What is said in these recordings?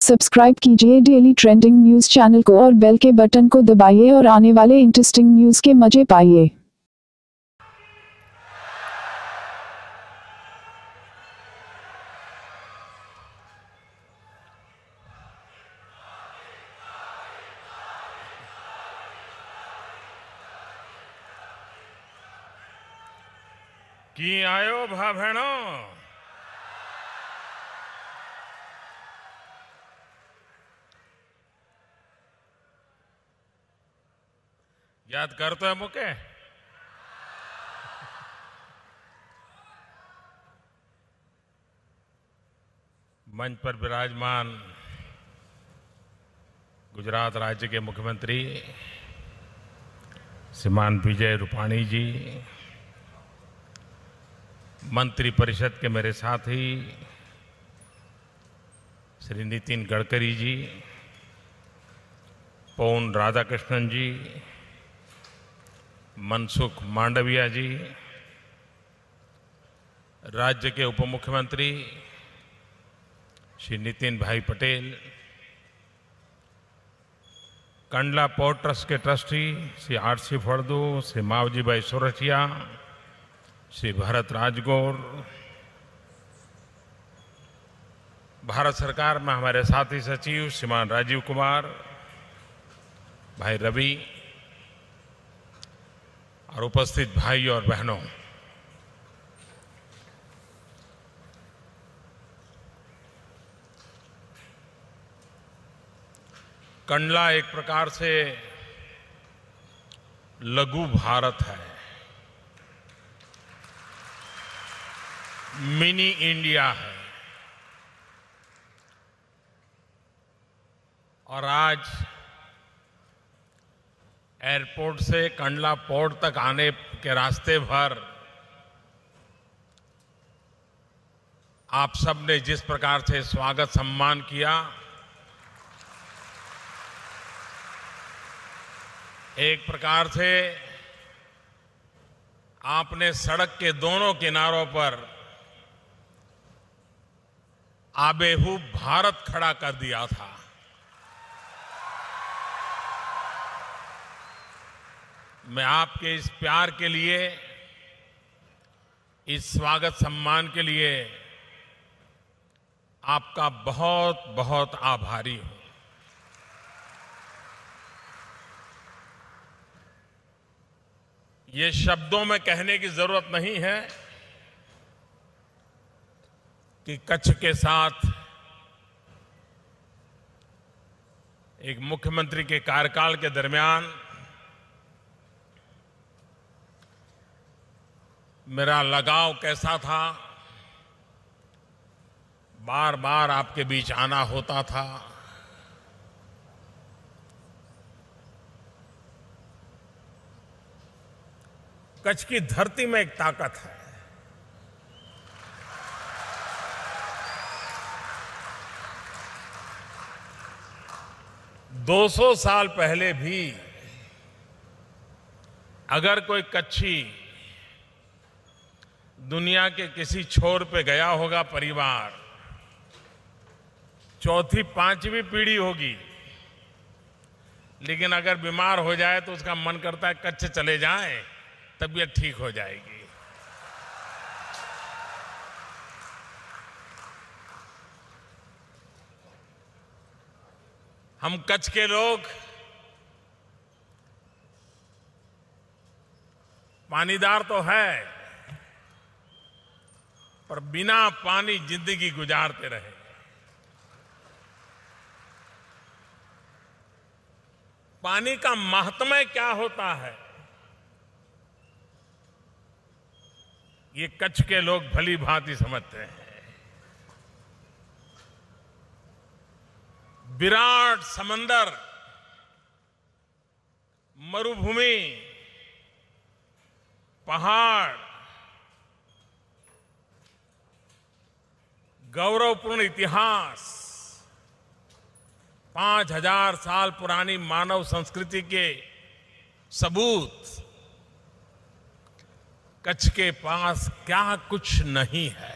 Subscribe कीजिए daily trending news channel को और बेल के बटन को दबाइए और आने वाले इंटरेस्टिंग न्यूज के मजे पाइए। की आयो भा भेणो याद करते है मुके मंच पर विराजमान गुजरात राज्य के मुख्यमंत्री श्रीमान विजय रूपाणी जी, मंत्री परिषद के मेरे साथी श्री नितिन गडकरी जी, पवन राधाकृष्णन जी, मनसुख मांडविया जी, राज्य के उप मुख्यमंत्री श्री नितिन भाई पटेल, कंडला पोर्ट ट्रस्ट के ट्रस्टी श्री आरसी फड़दू, श्री मावजी भाई सोरठिया, श्री भरत राजगौर, भारत सरकार में हमारे साथी सचिव श्रीमान राजीव कुमार, भाई रवि और उपस्थित भाई और बहनों, कंडला एक प्रकार से लघु भारत है, मिनी इंडिया है। और आज एयरपोर्ट से कंडला पोर्ट तक आने के रास्ते भर आप सब ने जिस प्रकार से स्वागत सम्मान किया, एक प्रकार से आपने सड़क के दोनों किनारों पर आबेहूब भारत खड़ा कर दिया था। मैं आपके इस प्यार के लिए, इस स्वागत सम्मान के लिए आपका बहुत बहुत आभारी हूं। ये शब्दों में कहने की जरूरत नहीं है कि कच्छ के साथ एक मुख्यमंत्री के कार्यकाल के दरमियान मेरा लगाव कैसा था, बार बार आपके बीच आना होता था। कच्छ की धरती में एक ताकत है। दो 200 साल पहले भी अगर कोई कच्छी दुनिया के किसी छोर पे गया होगा, परिवार चौथी पांचवी पीढ़ी होगी, लेकिन अगर बीमार हो जाए तो उसका मन करता है कच्छ चले जाएं, तबीयत ठीक हो जाएगी। हम कच्छ के लोग पानीदार तो है, पर बिना पानी जिंदगी गुजारते रहे। पानी का महात्म्य क्या होता है, ये कच्छ के लोग भली भांति समझते हैं। विराट समंदर, मरुभूमि, पहाड़, गौरवपूर्ण इतिहास, 5000 साल पुरानी मानव संस्कृति के सबूत, कच्छ के पास क्या कुछ नहीं है।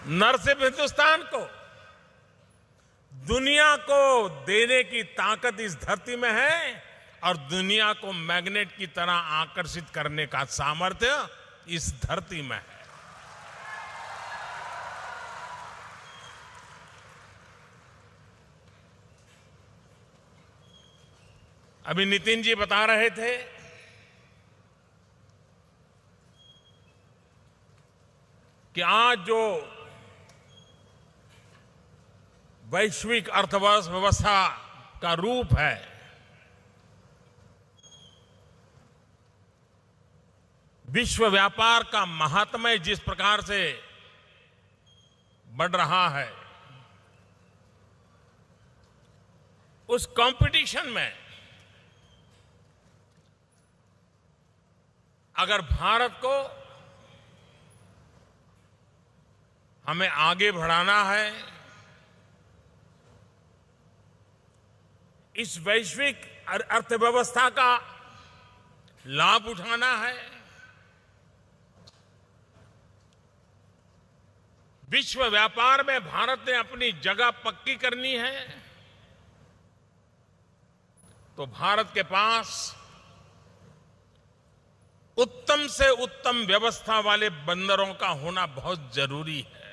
न सिर्फ हिंदुस्तान को, दुनिया को देने की ताकत इस धरती में है और दुनिया को मैग्नेट की तरह आकर्षित करने का सामर्थ्य इस धरती में है। अभी नितिन जी बता रहे थे कि आज जो वैश्विक अर्थव्यवस्था का रूप है, विश्व व्यापार का महात्म्य जिस प्रकार से बढ़ रहा है, उस कंपटीशन में अगर भारत को हमें आगे बढ़ाना है, इस वैश्विक अर्थव्यवस्था का लाभ उठाना है, विश्व व्यापार में भारत ने अपनी जगह पक्की करनी है, तो भारत के पास उत्तम से उत्तम व्यवस्था वाले बंदरों का होना बहुत जरूरी है।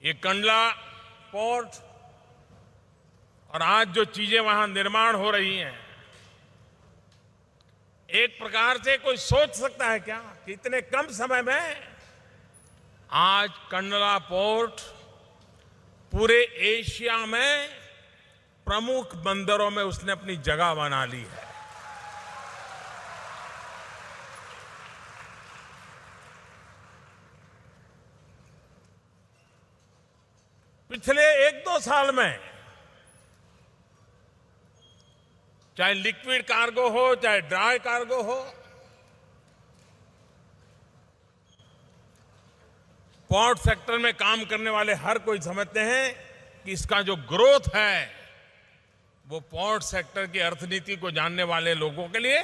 ये कंडला पोर्ट और आज जो चीजें वहां निर्माण हो रही हैं, एक प्रकार से कोई सोच सकता है क्या कि इतने कम समय में आज कंडला पोर्ट पूरे एशिया में प्रमुख बंदरों में उसने अपनी जगह बना ली है। पिछले 1-2 साल में चाहे लिक्विड कार्गो हो चाहे ड्राई कार्गो हो, पोर्ट सेक्टर में काम करने वाले हर कोई समझते हैं कि इसका जो ग्रोथ है वो पोर्ट सेक्टर की अर्थनीति को जानने वाले लोगों के लिए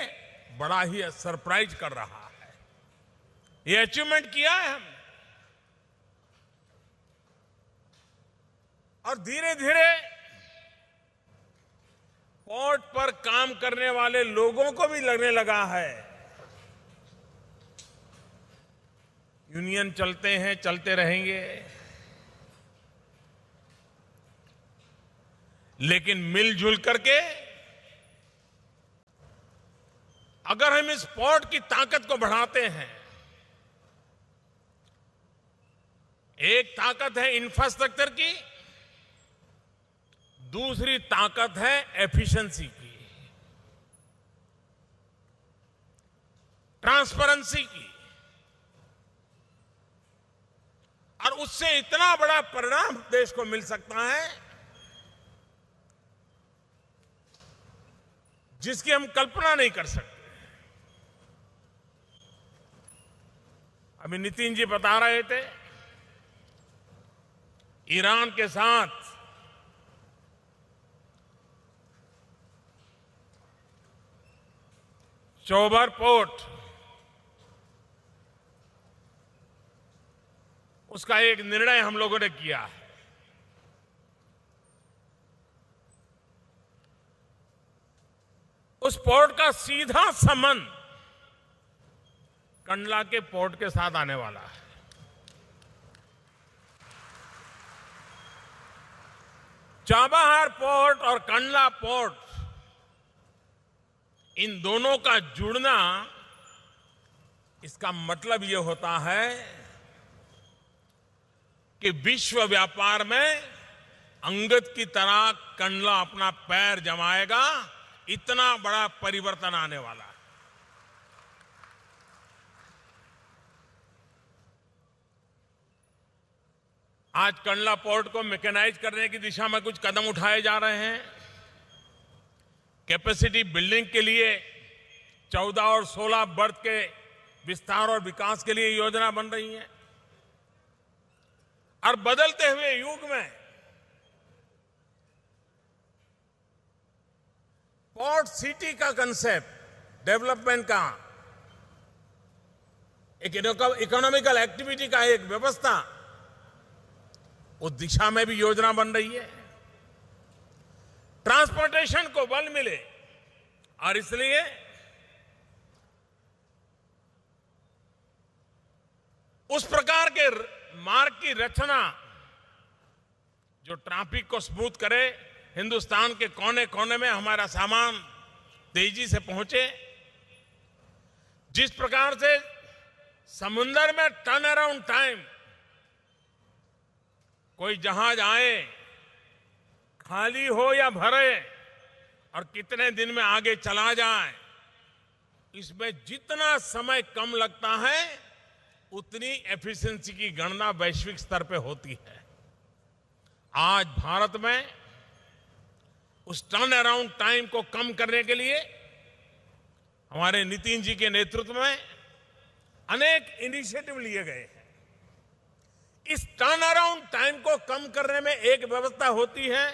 बड़ा ही सरप्राइज कर रहा है। ये अचीवमेंट किया है हमने और धीरे धीरे पोर्ट पर काम करने वाले लोगों को भी लगने लगा है यूनियन चलते हैं, चलते रहेंगे, लेकिन मिलजुल करके अगर हम इस पोर्ट की ताकत को बढ़ाते हैं, एक ताकत है इंफ्रास्ट्रक्चर की, दूसरी ताकत है एफिशिएंसी की, ट्रांसपेरेंसी की, और उससे इतना बड़ा परिणाम देश को मिल सकता है जिसकी हम कल्पना नहीं कर सकते। अभी नितिन जी बता रहे थे ईरान के साथ चोबर पोर्ट, उसका एक निर्णय हम लोगों ने किया है। उस पोर्ट का सीधा संबंध कंडला के पोर्ट के साथ आने वाला है। चाबहार पोर्ट और कंडला पोर्ट, इन दोनों का जुड़ना, इसका मतलब यह होता है कि विश्व व्यापार में अंगद की तरह कंडला अपना पैर जमाएगा, इतना बड़ा परिवर्तन आने वाला है। आज कंडला पोर्ट को मैकेनाइज करने की दिशा में कुछ कदम उठाए जा रहे हैं। कैपेसिटी बिल्डिंग के लिए 14 और 16 बर्थ के विस्तार और विकास के लिए योजना बन रही है। और बदलते हुए युग में पोर्ट सिटी का कंसेप्ट डेवलपमेंट का एक इकोनॉमिकल एक्टिविटी का एक व्यवस्था, उस दिशा में भी योजना बन रही है। ट्रांसपोर्टेशन को बल मिले और इसलिए उस प्रकार के मार्ग की रचना जो ट्रैफिक को स्मूथ करे, हिंदुस्तान के कोने कोने में हमारा सामान तेजी से पहुंचे। जिस प्रकार से समुद्र में टर्न अराउंड टाइम, कोई जहाज आए, खाली हो या भरे, और कितने दिन में आगे चला जाए, इसमें जितना समय कम लगता है उतनी एफिशिएंसी की गणना वैश्विक स्तर पे होती है। आज भारत में उस टर्न अराउंड टाइम को कम करने के लिए हमारे नितिन जी के नेतृत्व में अनेक इनिशिएटिव लिए गए हैं। इस टर्न अराउंड टाइम को कम करने में एक व्यवस्था होती है,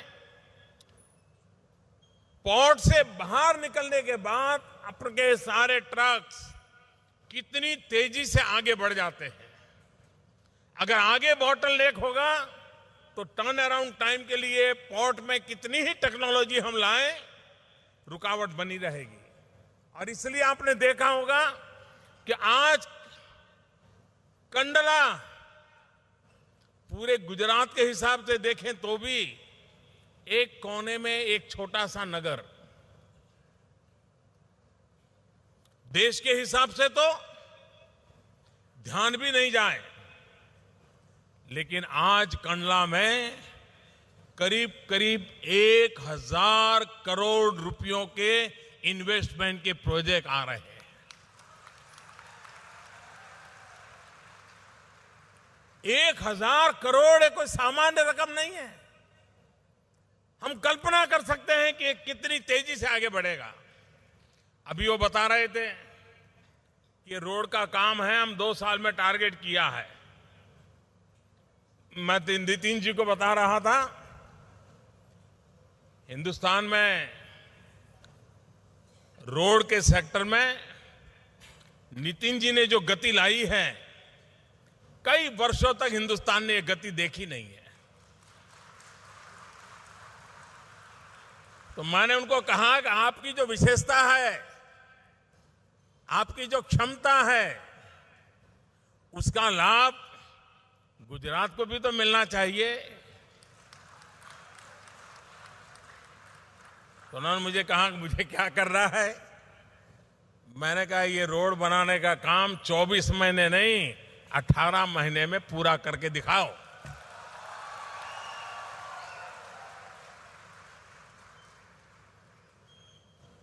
पोर्ट से बाहर निकलने के बाद आपके सारे ट्रक्स कितनी तेजी से आगे बढ़ जाते हैं। अगर आगे बॉटलनेक होगा तो टर्न अराउंड टाइम के लिए पोर्ट में कितनी ही टेक्नोलॉजी हम लाएं, रुकावट बनी रहेगी। और इसलिए आपने देखा होगा कि आज कंडला पूरे गुजरात के हिसाब से देखें तो भी एक कोने में एक छोटा सा नगर, देश के हिसाब से तो ध्यान भी नहीं जाए, लेकिन आज कंडला में करीब करीब 1000 करोड़ रुपयों के इन्वेस्टमेंट के प्रोजेक्ट आ रहे हैं। एक 1000 करोड़ कोई सामान्य रकम नहीं है। हम कल्पना कर सकते हैं कि कितनी तेजी से आगे बढ़ेगा। अभी वो बता रहे थे कि रोड का काम है, हम 2 साल में टारगेट किया है। मैं नितिन जी को बता रहा था, हिंदुस्तान में रोड के सेक्टर में नितिन जी ने जो गति लाई है, कई वर्षों तक हिंदुस्तान ने ये गति देखी नहीं है। तो मैंने उनको कहा कि आपकी जो विशेषता है, आपकी जो क्षमता है, उसका लाभ गुजरात को भी तो मिलना चाहिए। तो उन्होंने मुझे कहा कि मुझे क्या कर रहा है। मैंने कहा ये रोड बनाने का काम 24 महीने नहीं 18 महीने में पूरा करके दिखाओ।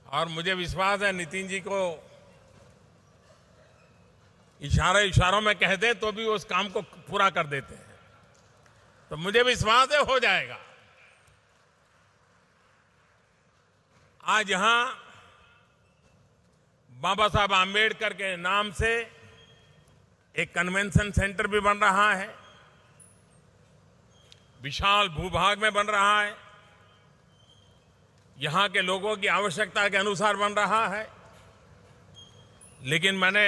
और मुझे विश्वास है नितिन जी को इशारों में कहते तो भी उस काम को पूरा कर देते हैं। तो मुझे विश्वास है हो जाएगा। आज यहां बाबा साहब आम्बेडकर के नाम से एक कन्वेंशन सेंटर भी बन रहा है, विशाल भूभाग में बन रहा है, यहां के लोगों की आवश्यकता के अनुसार बन रहा है। लेकिन मैंने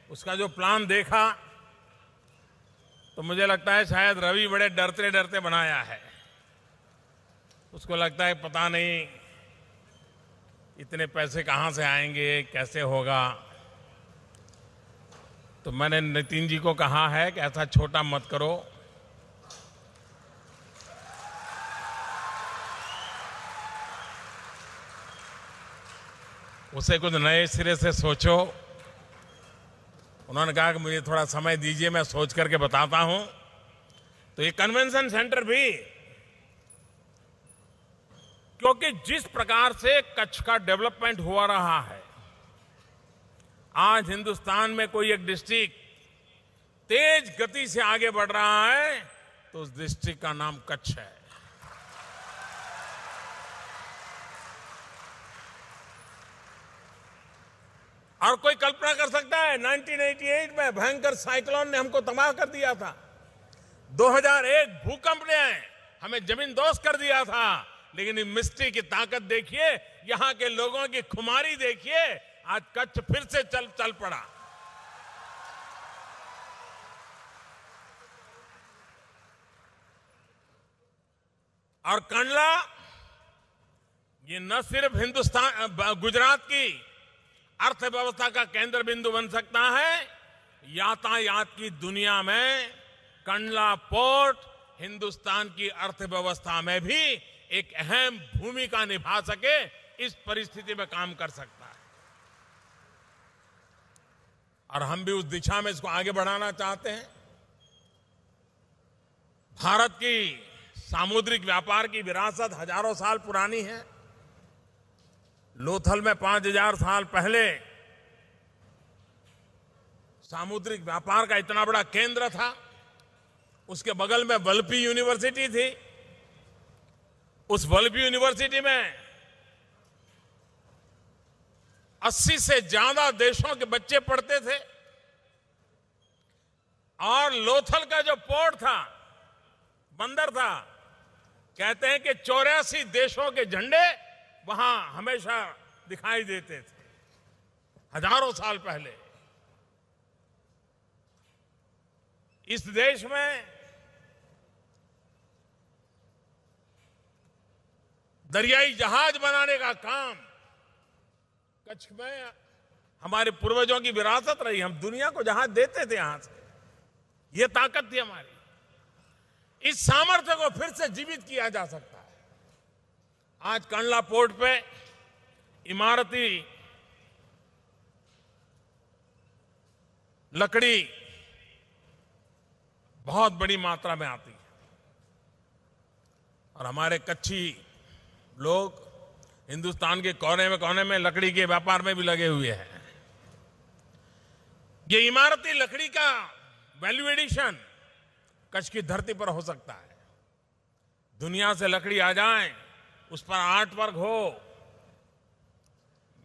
उसका जो प्लान देखा तो मुझे लगता है शायद रवि बड़े डरते डरते बनाया है। उसको लगता है पता नहीं इतने पैसे कहां से आएंगे, कैसे होगा। तो मैंने नितिन जी को कहा है कि ऐसा छोटा मत करो, उसे कुछ नए सिरे से सोचो। उन्होंने कहा कि मुझे थोड़ा समय दीजिए, मैं सोच करके बताता हूं। तो ये कन्वेंशन सेंटर भी, क्योंकि जिस प्रकार से कच्छ का डेवलपमेंट हुआ रहा है, आज हिंदुस्तान में कोई एक डिस्ट्रिक्ट तेज गति से आगे बढ़ रहा है तो उस डिस्ट्रिक्ट का नाम कच्छ है। और कोई कल्पना कर सकता है 1988 में भयंकर साइक्लोन ने हमको तबाह कर दिया था। 2001 भूकंप ने हमें जमींदोज कर दिया था। लेकिन इस मिस्ट्री की ताकत देखिए, यहां के लोगों की खुमारी देखिए, आज कच्छ फिर से चल पड़ा। और कंडला ये न सिर्फ गुजरात की अर्थव्यवस्था का केंद्र बिंदु बन सकता है, यातायात की दुनिया में कंडला पोर्ट हिंदुस्तान की अर्थव्यवस्था में भी एक अहम भूमिका निभा सके, इस परिस्थिति में काम कर सकता है। और हम भी उस दिशा में इसको आगे बढ़ाना चाहते हैं। भारत की सामुद्रिक व्यापार की विरासत हजारों साल पुरानी है। लोथल में 5000 साल पहले सामुद्रिक व्यापार का इतना बड़ा केंद्र था। उसके बगल में वल्लभी यूनिवर्सिटी थी। उस वल्लभी यूनिवर्सिटी में 80 से ज्यादा देशों के बच्चे पढ़ते थे। और लोथल का जो पोर्ट था, बंदर था, कहते हैं कि 84 देशों के झंडे वहां हमेशा दिखाई देते थे, हजारों साल पहले। इस देश में दरियाई जहाज बनाने का काम कच्छ में हमारे पूर्वजों की विरासत रही। हम दुनिया को जहाज देते थे यहां से, ये ताकत थी हमारी। इस सामर्थ्य को फिर से जीवित किया जा सकता है। आज कंडला पोर्ट पे इमारती लकड़ी बहुत बड़ी मात्रा में आती है और हमारे कच्छी लोग हिंदुस्तान के कोने में लकड़ी के व्यापार में भी लगे हुए हैं। ये इमारती लकड़ी का वैल्यू एडिशन कच्छ की धरती पर हो सकता है। दुनिया से लकड़ी आ जाए, उस पर आर्ट वर्क हो,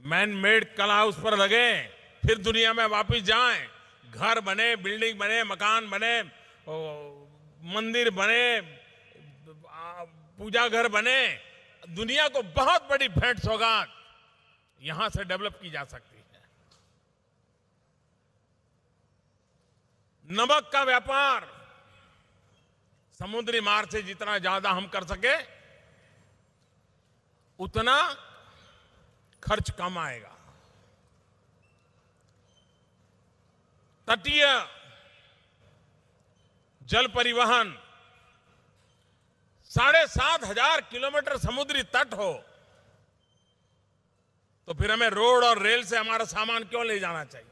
मैन मेड कला उस पर लगे, फिर दुनिया में वापस जाएं, घर बने, बिल्डिंग बने, मकान बने, मंदिर बने, पूजा घर बने, दुनिया को बहुत बड़ी भेंट सौगात यहां से डेवलप की जा सकती है। नमक का व्यापार समुद्री मार्ग से जितना ज्यादा हम कर सके उतना खर्च कम आएगा। तटीय जल परिवहन 7,500 किलोमीटर समुद्री तट हो तो फिर हमें रोड और रेल से हमारा सामान क्यों ले जाना चाहिए?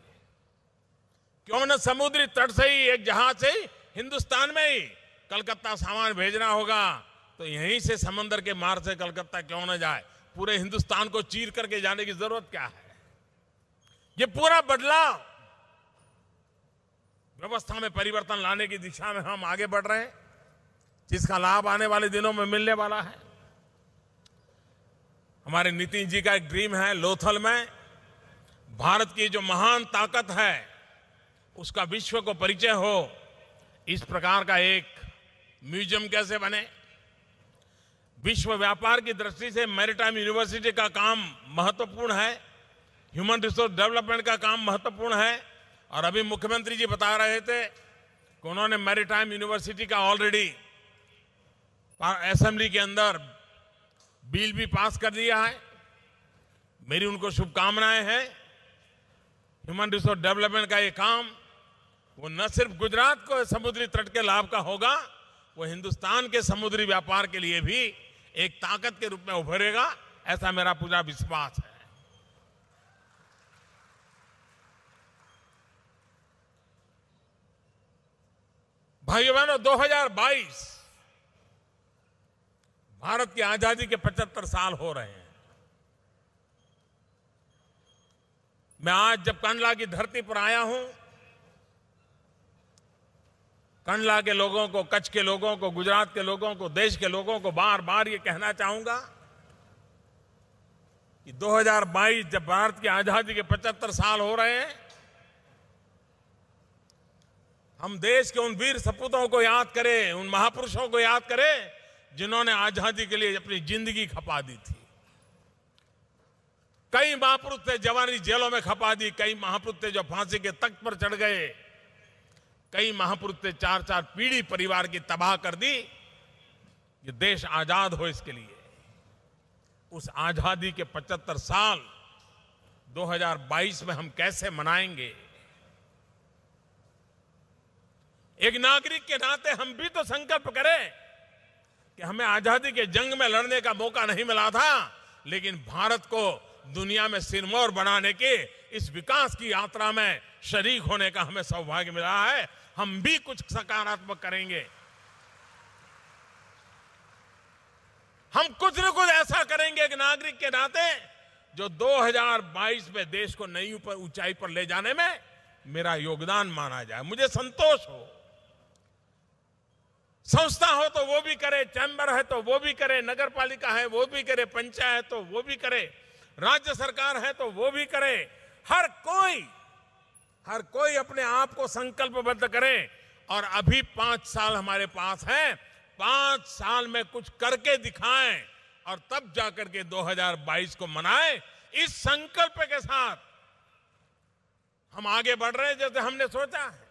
क्यों न समुद्री तट से ही एक जहाज से ही हिंदुस्तान में ही कलकत्ता सामान भेजना होगा तो यहीं से समंदर के मार्ग से कलकत्ता क्यों न जाए? पूरे हिंदुस्तान को चीर करके जाने की जरूरत क्या है? ये पूरा बदलाव व्यवस्था में परिवर्तन लाने की दिशा में हम आगे बढ़ रहे हैं, जिसका लाभ आने वाले दिनों में मिलने वाला है। हमारे नितिन जी का एक ड्रीम है, लोथल में भारत की जो महान ताकत है उसका विश्व को परिचय हो। इस प्रकार का एक म्यूजियम कैसे बने? विश्व व्यापार की दृष्टि से मैरीटाइम यूनिवर्सिटी का काम महत्वपूर्ण है, ह्यूमन रिसोर्स डेवलपमेंट का काम महत्वपूर्ण है। और अभी मुख्यमंत्री जी बता रहे थे कि उन्होंने मैरीटाइम यूनिवर्सिटी का ऑलरेडी असेंबली के अंदर बिल भी पास कर दिया है। मेरी उनको शुभकामनाएं हैं। ह्यूमन रिसोर्स डेवलपमेंट का ये काम वो न सिर्फ गुजरात को समुद्री तट के लाभ का होगा, वो हिंदुस्तान के समुद्री व्यापार के लिए भी एक ताकत के रूप में उभरेगा, ऐसा मेरा पूरा विश्वास है। भाइयों बहनों, 2022 भारत की आजादी के 75 साल हो रहे हैं। मैं आज जब कंडला की धरती पर आया हूं, कंडला के लोगों को, कच्छ के लोगों को, गुजरात के लोगों को, देश के लोगों को बार बार ये कहना चाहूंगा कि 2022 जब भारत की आजादी के 75 साल हो रहे हैं, हम देश के उन वीर सपूतों को याद करें, उन महापुरुषों को याद करें जिन्होंने आजादी के लिए अपनी जिंदगी खपा दी थी। कई महापुरुष थे जवानी जेलों में खपा दी, कई महापुरुष थे जो फांसी के तख्त पर चढ़ गए, कई महापुरुष थे 4-4 पीढ़ी परिवार की तबाह कर दी। ये देश आजाद हो, इसके लिए उस आजादी के 75 साल 2022 में हम कैसे मनाएंगे। एक नागरिक के नाते हम भी तो संकल्प करें कि हमें आजादी के जंग में लड़ने का मौका नहीं मिला था, लेकिन भारत को दुनिया में सिरमौर बनाने के इस विकास की यात्रा में शरीक होने का हमें सौभाग्य मिला है। हम भी कुछ सकारात्मक करेंगे, हम कुछ न कुछ ऐसा करेंगे एक नागरिक के नाते जो 2022 में देश को नई ऊंचाई पर ले जाने में मेरा योगदान माना जाए, मुझे संतोष हो। संस्था हो तो वो भी करे, चैम्बर है तो वो भी करे, नगर पालिका है वो भी करे, पंचायत तो वो भी करे, राज्य सरकार है तो वो भी करे। हर कोई अपने आप को संकल्पबद्ध करे और अभी 5 साल हमारे पास है, 5 साल में कुछ करके दिखाएं और तब जाकर के 2022 को मनाएं। इस संकल्प के साथ हम आगे बढ़ रहे हैं जैसे हमने सोचा है।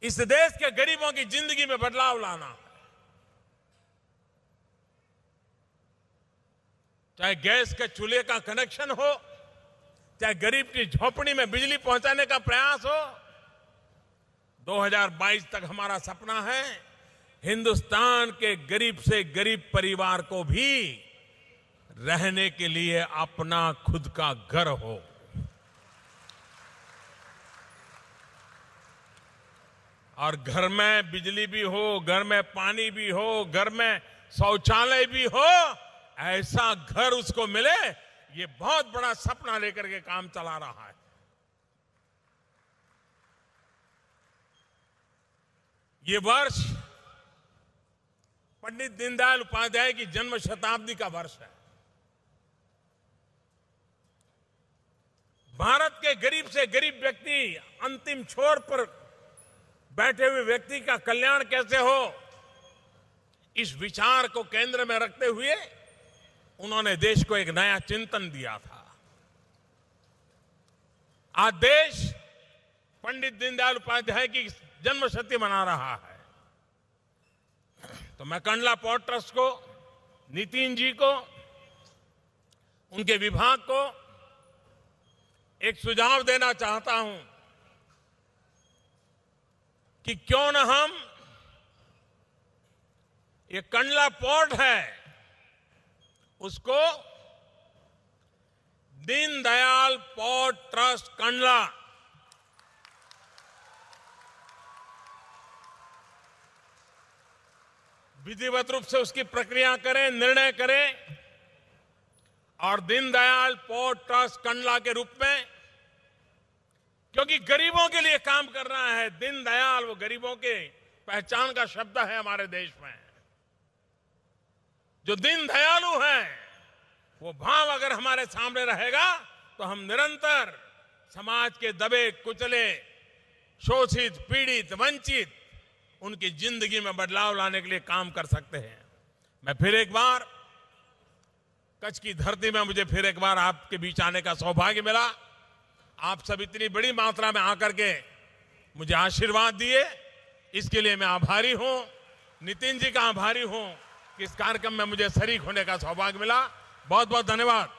इस देश के गरीबों की जिंदगी में बदलाव लाना है, चाहे गैस के चूल्हे का कनेक्शन हो, चाहे गरीब की झोपड़ी में बिजली पहुंचाने का प्रयास हो। 2022 तक हमारा सपना है हिंदुस्तान के गरीब से गरीब परिवार को भी रहने के लिए अपना खुद का घर हो। और घर में बिजली भी हो, घर में पानी भी हो, घर में शौचालय भी हो, ऐसा घर उसको मिले, ये बहुत बड़ा सपना लेकर के काम चला रहा है। ये वर्ष पंडित दीनदयाल उपाध्याय की जन्म शताब्दी का वर्ष है। भारत के गरीब से गरीब व्यक्ति, अंतिम छोर पर बैठे हुए व्यक्ति का कल्याण कैसे हो, इस विचार को केंद्र में रखते हुए उन्होंने देश को एक नया चिंतन दिया था। आज देश पंडित दीनदयाल उपाध्याय की जन्मशती मना रहा है। तो मैं कंडला पोर्ट ट्रस्ट को, नितिन जी को, उनके विभाग को एक सुझाव देना चाहता हूं कि क्यों न हम ये कंडला पोर्ट है उसको दीनदयाल पोर्ट ट्रस्ट कंडला विधिवत रूप से उसकी प्रक्रिया करें, निर्णय करें और दीनदयाल पोर्ट ट्रस्ट कंडला के रूप में, क्योंकि गरीबों के लिए काम कर रहा है। दीनदयाल वो गरीबों के पहचान का शब्द है हमारे देश में। जो दीनदयालु है वो भाव अगर हमारे सामने रहेगा तो हम निरंतर समाज के दबे कुचले, शोषित, पीड़ित, वंचित उनकी जिंदगी में बदलाव लाने के लिए काम कर सकते हैं। मैं फिर एक बार कच्छ की धरती में मुझे फिर एक बार आपके बीच आने का सौभाग्य मिला। आप सब इतनी बड़ी मात्रा में आकर के मुझे आशीर्वाद दिए, इसके लिए मैं आभारी हूं। नितिन जी का आभारी हूं कि इस कार्यक्रम में मुझे शरीक होने का सौभाग्य मिला। बहुत बहुत धन्यवाद।